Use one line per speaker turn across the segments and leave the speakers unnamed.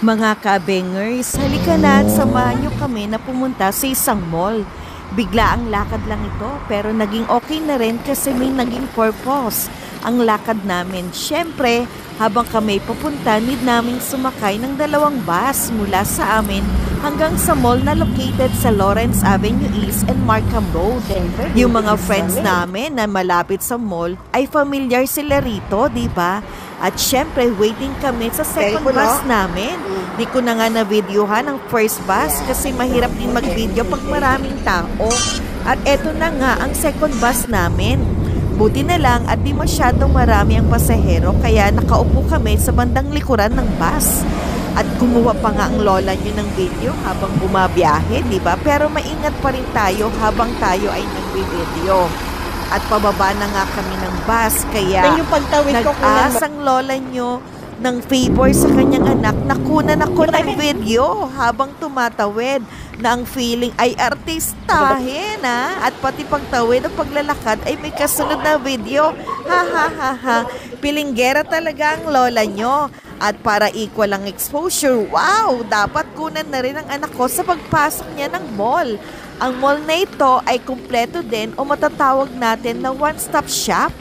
Mga kabengers, halika na at samahan niyo kami na pumunta sa isang mall. Bigla ang lakad lang ito pero naging okay na rin kasi may naging purpose ang lakad namin. Siyempre, habang kami papunta, need naming sumakay ng 2 bus mula sa amin hanggang sa mall na located sa Lawrence Avenue East and Markham Road. Yung mga friends namin na malapit sa mall ay familiar sila rito, di ba? At syempre, waiting kami sa second bus namin. Di ko na nga na-videohan ang first bus kasi mahirap din mag-video pag maraming tao. At eto na nga ang second bus namin. Buti na lang at di masyadong marami ang pasahero kaya nakaupo kami sa bandang likuran ng bus. At kumuha pa nga ang lola nyo ng video habang bumabiyahe, di ba? Pero maingat pa rin tayo habang tayo ay nag-video. At pababa na nga kami ng bus kaya nag-aas ang lola nyo ng favor sa kanyang anak. Nakunan ako ng video habang tumatawid na ang feeling ay artistahin ha? At pati pagtawid o paglalakad ay may kasunod na video. Ha ha ha ha. Pilinggera talaga ang lola nyo. At para equal ang exposure, wow! Dapat kunan na rin ang anak ko sa pagpasok niya ng mall. Ang mall na ito ay kumpleto din o matatawag natin na one-stop shop.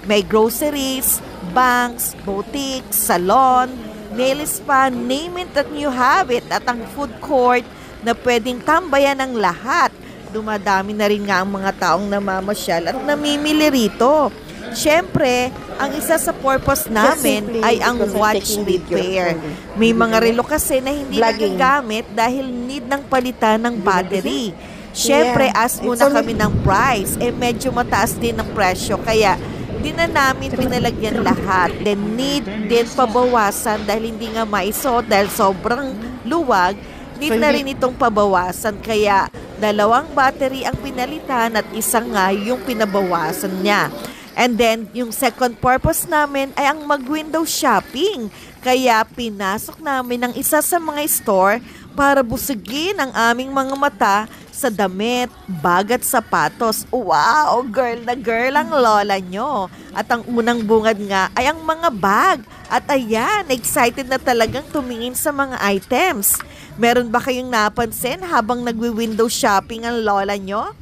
May groceries, banks, boutiques, salon, nail spa, name it that you have it. At ang food court na pwedeng tambayan ng lahat. Dumadami na rin nga ang mga taong namamasyal at namimili rito. Siyempre, ang isa sa purpose namin ay ang watch repair. May mga relo kasi na hindi nagagamit dahil need ng palitan ng battery. Siyempre, ask muna kami ng price. Medyo mataas din ang presyo. Kaya, di na namin pinalagyan lahat. Then, need din pabawasan dahil hindi nga maisuot dahil sobrang luwag. Need na rin itong pabawasan. Kaya, 2 battery ang pinalitan at isa nga yung pinabawasan niya. And then, yung second purpose namin ay ang mag-window shopping. Kaya pinasok namin ang isa sa mga store para busugin ang aming mga mata sa damit, bag at sapatos. Wow! Girl na girl ang lola nyo. At ang unang bungad nga ay ang mga bag. At ayan, excited na talagang tumingin sa mga items. Meron ba kayong napansin habang nagwi-window shopping ang lola nyo?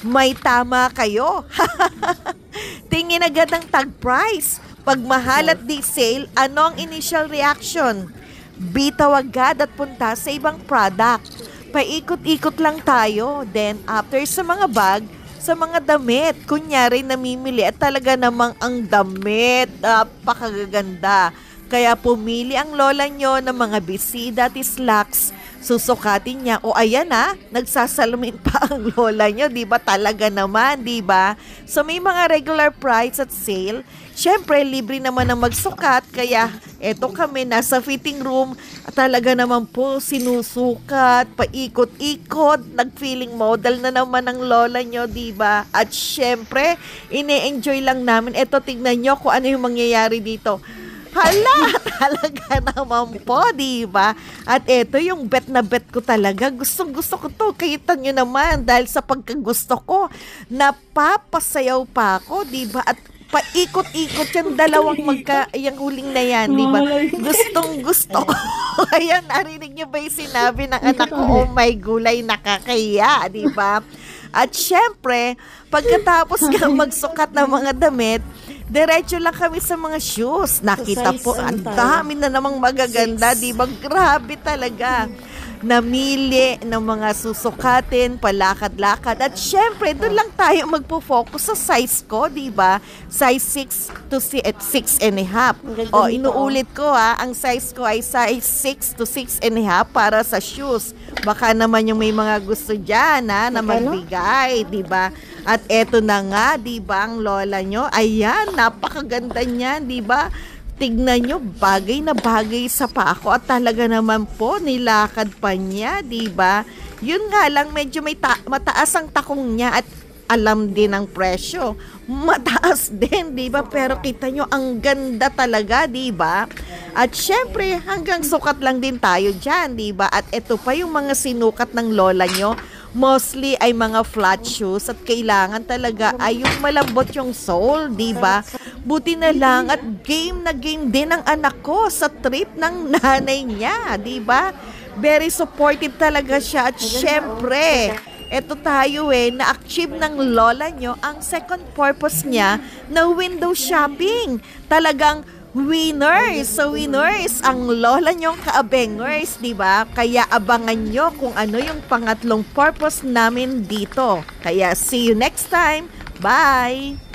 May tama kayo. Tingin agad ang tag price. Pag mahal at di sale, ano ang initial reaction? Bitaw agad at punta sa ibang product. Paikot-ikot lang tayo. Then after sa mga bag, sa mga damit, kunyari namimili at talaga namang ang damit, napakaganda. Kaya pumili ang lola nyo ng mga bisida at slacks. Susukatin niya. O ayan nagsasalamin pa ang lola niyo, 'di ba? Talaga naman, 'di ba? So may mga regular price at sale. Syempre, libre naman ang magsukat. Kaya eto kami nasa fitting room. Talaga naman po sinusukat, paikot-ikot, nag-feeling model na naman ang lola niyo, 'di ba? At syempre, ine-enjoy lang namin. Eto, tignan niyo kung ano yung mangyayari dito. Hala, talaga naman po, diba? At eto yung bet na bet ko talaga. Gustong-gusto ko to. Kita nyo naman dahil sa pagkagusto ko, napapasayaw pa ako, diba? At paikot-ikot yung yung huling na yan, diba? Gustong-gusto ko. Ayan, narinig nyo ba yung sinabi ng anak ko? Oh my gulay, nakakaya, diba? At syempre, pagkatapos ka magsukat ng mga damit, diretso lang kami sa mga shoes. Nakita po, ang dami na namang magaganda, di ba? Grabe talaga. Namili ng mga susukatin, palakad-lakad. At syempre, doon lang tayo magpo-focus sa size ko, di ba? Size 6 to 6 and a half. O, inuulit ko ang size ko ay size 6 to 6 and a half para sa shoes. Baka naman yung may mga gusto dyan na magbigay, di ba? At eto na nga, di ba, ang lola nyo? Ayan, napakaganda niyan, di ba? Tignan nyo, bagay na bagay sa pako at talaga naman po, nilakad pa niya, di ba? Yun nga lang, medyo mataas ang takong niya at alam din ang presyo. Mataas din, di ba? Pero kita nyo, ang ganda talaga, di ba? At syempre, hanggang sukat lang din tayo dyan, di ba? At ito pa yung mga sinukat ng lola nyo. mostly ay mga flat shoes at kailangan talaga ay yung malambot yung sole, di ba? Buti na lang at game na game din ang anak ko sa trip ng nanay niya, di ba? Very supportive talaga siya at syempre, eto tayo na-achieve ng lola nyo ang second purpose niya na window shopping. Talagang winners! So winners ang lola nyong kaabengers, di ba? Kaya abangan nyo kung ano yung pangatlong purpose namin dito. Kaya see you next time. Bye!